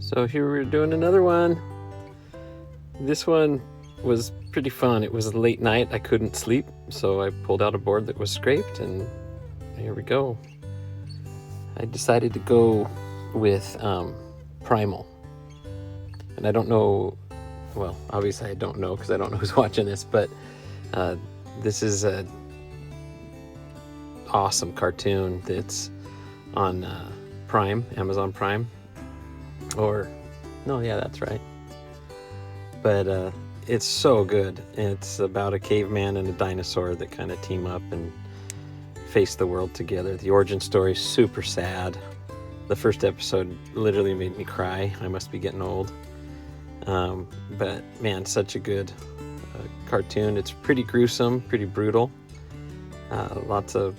So here we're doing another one. This one was pretty fun. It was late night. I couldn't sleep, so I pulled out a board that was scraped, and here we go. I decided to go with Primal. And I don't know, well, obviously I don't know because I don't know who's watching this, but this is an awesome cartoon that's on Prime, Amazon Prime. That's right. But it's so good. It's about a caveman and a dinosaur that kind of team up and face the world together. The origin story is super sad. The first episode literally made me cry. I must be getting old. But man, such a good cartoon. It's pretty gruesome, pretty brutal. Lots of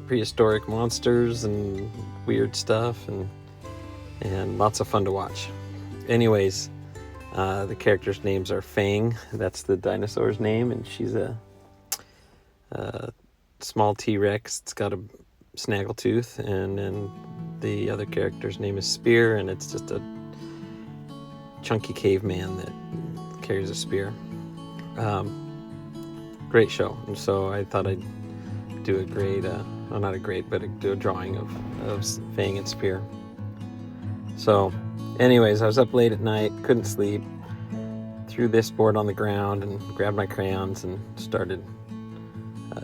prehistoric monsters and weird stuff, and lots of fun to watch. Anyways, the characters' names are Fang. That's the dinosaur's name, and she's a small T-Rex. It's got a snaggletooth, and then the other character's name is Spear, and it's just a chunky caveman that carries a spear. Great show. And so I thought I'd do a great, do a drawing of Fang and Spear. So anyways, I was up late at night, couldn't sleep, threw this board on the ground and grabbed my crayons and started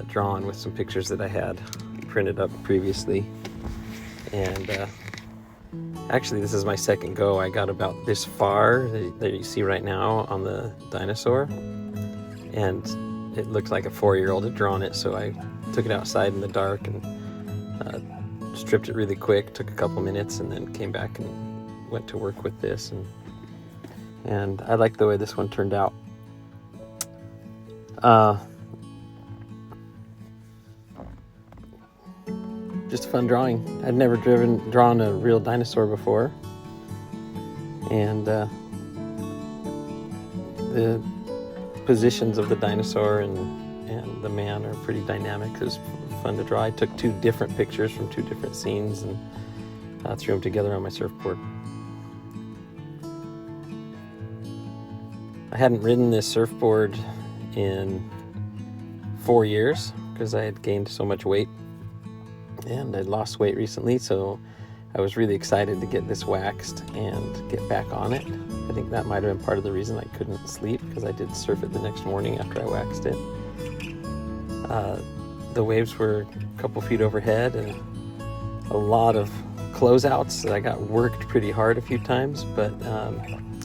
drawing with some pictures that I had printed up previously. And actually, this is my second go. I got about this far that you see right now on the dinosaur, and it looked like a 4-year-old had drawn it, so I took it outside in the dark and stripped it really quick, took a couple minutes, and then came back and went to work with this, and I like the way this one turned out. Just a fun drawing. I'd never drawn a real dinosaur before, and the positions of the dinosaur and the man are pretty dynamic. It was fun to draw. I took 2 different pictures from 2 different scenes and threw them together on my surfboard. I hadn't ridden this surfboard in 4 years because I had gained so much weight, and I'd lost weight recently, so I was really excited to get this waxed and get back on it. I think that might have been part of the reason I couldn't sleep, because I did surf it the next morning after I waxed it. The waves were a couple feet overhead and a lot of closeouts. I got worked pretty hard a few times, but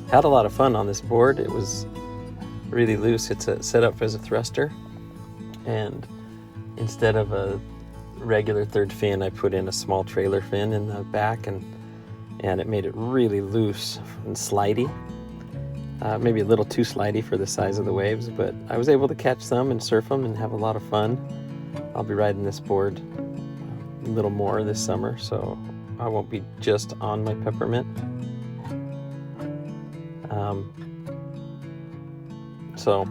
had a lot of fun on this board. It was really loose. It's set up as a thruster, and instead of a regular third fin, I put in a small trailer fin in the back, and it made it really loose and slidey. Maybe a little too slidey for the size of the waves, but I was able to catch some and surf them and have a lot of fun. I'll be riding this board a little more this summer, so I won't be just on my peppermint. So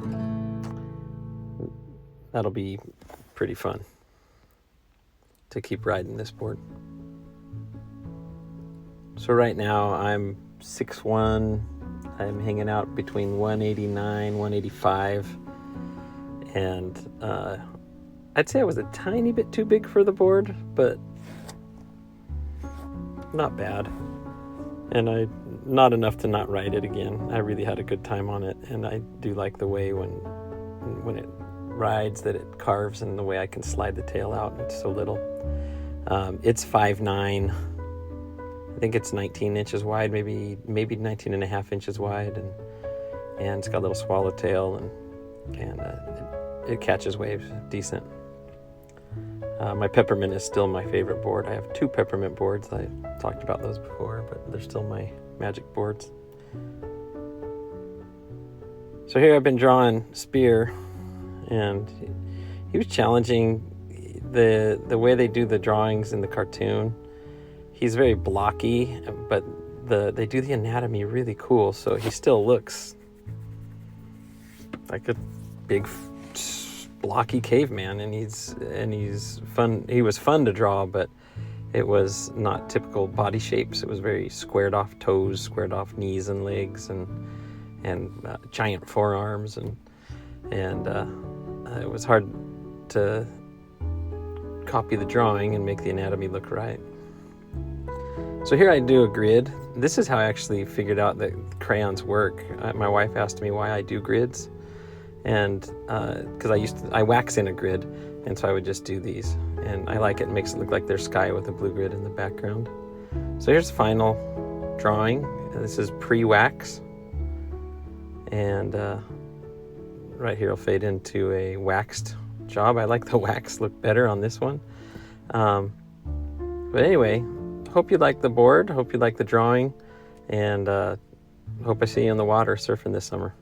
that'll be pretty fun to keep riding this board. So right now I'm 6'1". I'm hanging out between 189, 185, and I'd say I was a tiny bit too big for the board, but not bad. And not enough to not ride it again. I really had a good time on it, and I do like the way when it rides that it carves, and the way I can slide the tail out. It's so little. It's 5'9". I think it's 19 inches wide, maybe 19 and a half inches wide, and it's got a little swallowtail, and it catches waves decent. My peppermint is still my favorite board. I have 2 peppermint boards. I talked about those before, but they're still my magic boards. So here I've been drawing Spear, and he was challenging. The way they do the drawings in the cartoon, he's very blocky, but they do the anatomy really cool, so he still looks like a big blocky caveman, and he's fun. He was fun to draw, but It was not typical body shapes. It was very squared off toes, squared off knees and legs, and giant forearms, and it was hard to copy the drawing and make the anatomy look right. So here I do a grid. This is how I actually figured out that crayons work. My wife asked me why I do grids, and because I wax in a grid, and so I would just do these, and I like it. It makes it look like there's sky with a blue grid in the background. So here's the final drawing. This is pre-wax, and right here will fade into a waxed job. I like the wax look better on this one. But anyway, hope you like the board, hope you like the drawing, and hope I see you in the water surfing this summer.